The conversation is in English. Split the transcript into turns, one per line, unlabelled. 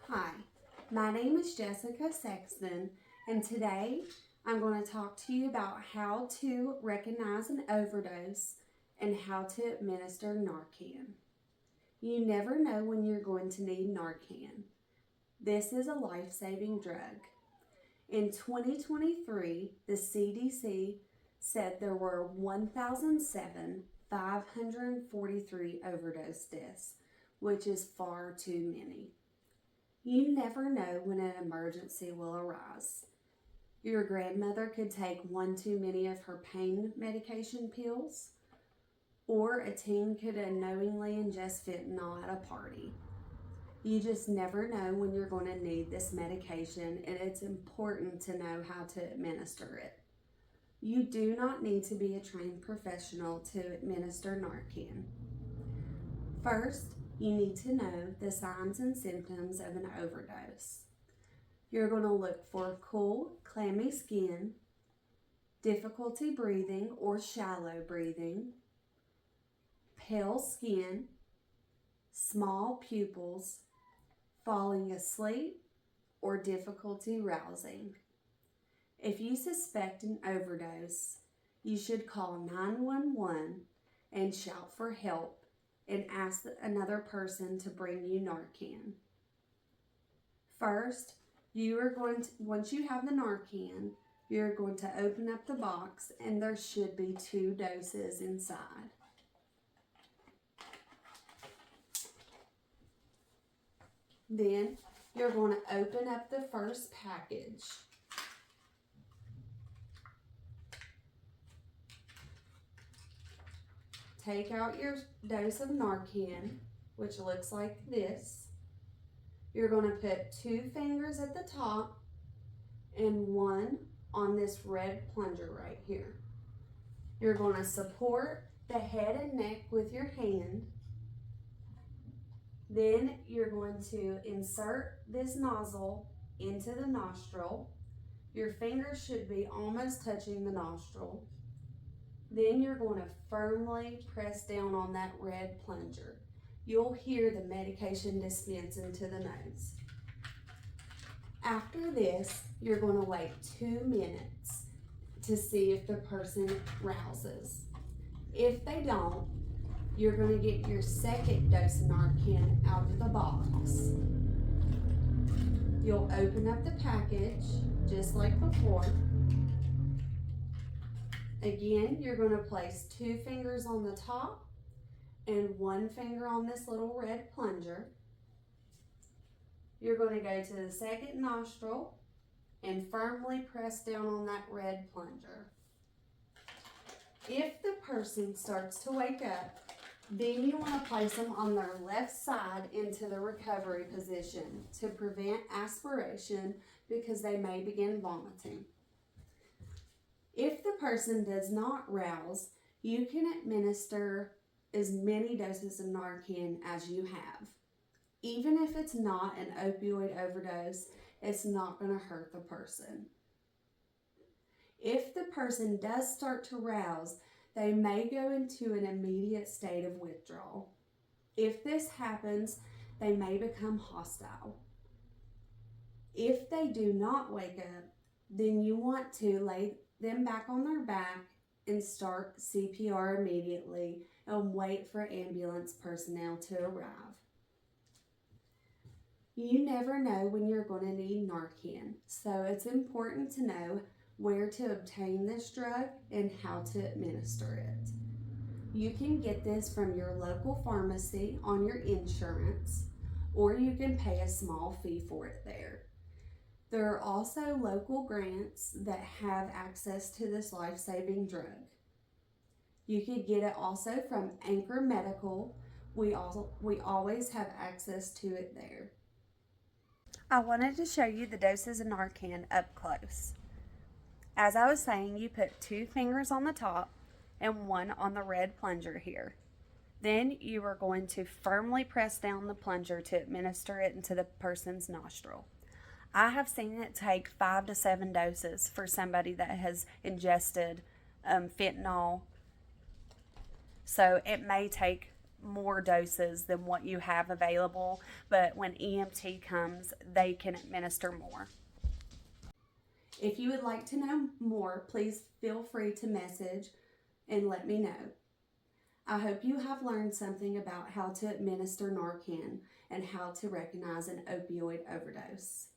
Hi, my name is Jessica Sexton, and today I'm going to talk to you about how to recognize an overdose and how to administer Narcan. You never know when you're going to need Narcan. This is a life-saving drug. In 2023, the CDC said there were 1,543 overdose deaths, which is far too many. You never know when an emergency will arise. Your grandmother could take one too many of her pain medication pills, or a teen could unknowingly ingest fentanyl at a party. You just never know when you're going to need this medication, and it's important to know how to administer it. You do not need to be a trained professional to administer Narcan. First, you need to know the signs and symptoms of an overdose. You're going to look for cool, clammy skin, difficulty breathing or shallow breathing, pale skin, small pupils, falling asleep, or difficulty rousing. If you suspect an overdose, you should call 911 and shout for help and ask another person to bring you Narcan. First, once you have the Narcan, you're going to open up the box and there should be 2 doses inside. Then you're going to open up the first package. Take out your dose of Narcan, which looks like this. You're going to put 2 fingers at the top and 1 on this red plunger right here. You're going to support the head and neck with your hand. Then you're going to insert this nozzle into the nostril. Your fingers should be almost touching the nostril. Then you're going to firmly press down on that red plunger. You'll hear the medication dispense into the nose. After this, you're going to wait 2 minutes to see if the person rouses. If they don't, you're going to get your second dose of Narcan out of the box. You'll open up the package just like before. Again, you're going to place 2 fingers on the top and 1 finger on this little red plunger. You're going to go to the second nostril and firmly press down on that red plunger. If the person starts to wake up, then you want to place them on their left side into the recovery position to prevent aspiration because they may begin vomiting. If the person does not rouse, you can administer as many doses of Narcan as you have. Even if it's not an opioid overdose, it's not going to hurt the person. If the person does start to rouse, they may go into an immediate state of withdrawal. If this happens, they may become hostile. If they do not wake up, then you want to lay them back on their back and start CPR immediately and wait for ambulance personnel to arrive. You never know when you're going to need Narcan, so it's important to know where to obtain this drug and how to administer it. You can get this from your local pharmacy on your insurance, or you can pay a small fee for it there. There are also local grants that have access to this life-saving drug. You could get it also from Anchor Medical. We always have access to it there. I wanted to show you the doses of Narcan up close. As I was saying, you put 2 fingers on the top and 1 on the red plunger here. Then you are going to firmly press down the plunger to administer it into the person's nostril. I have seen it take 5 to 7 doses for somebody that has ingested fentanyl. So it may take more doses than what you have available, but when EMT comes, they can administer more. If you would like to know more, please feel free to message and let me know. I hope you have learned something about how to administer Narcan and how to recognize an opioid overdose.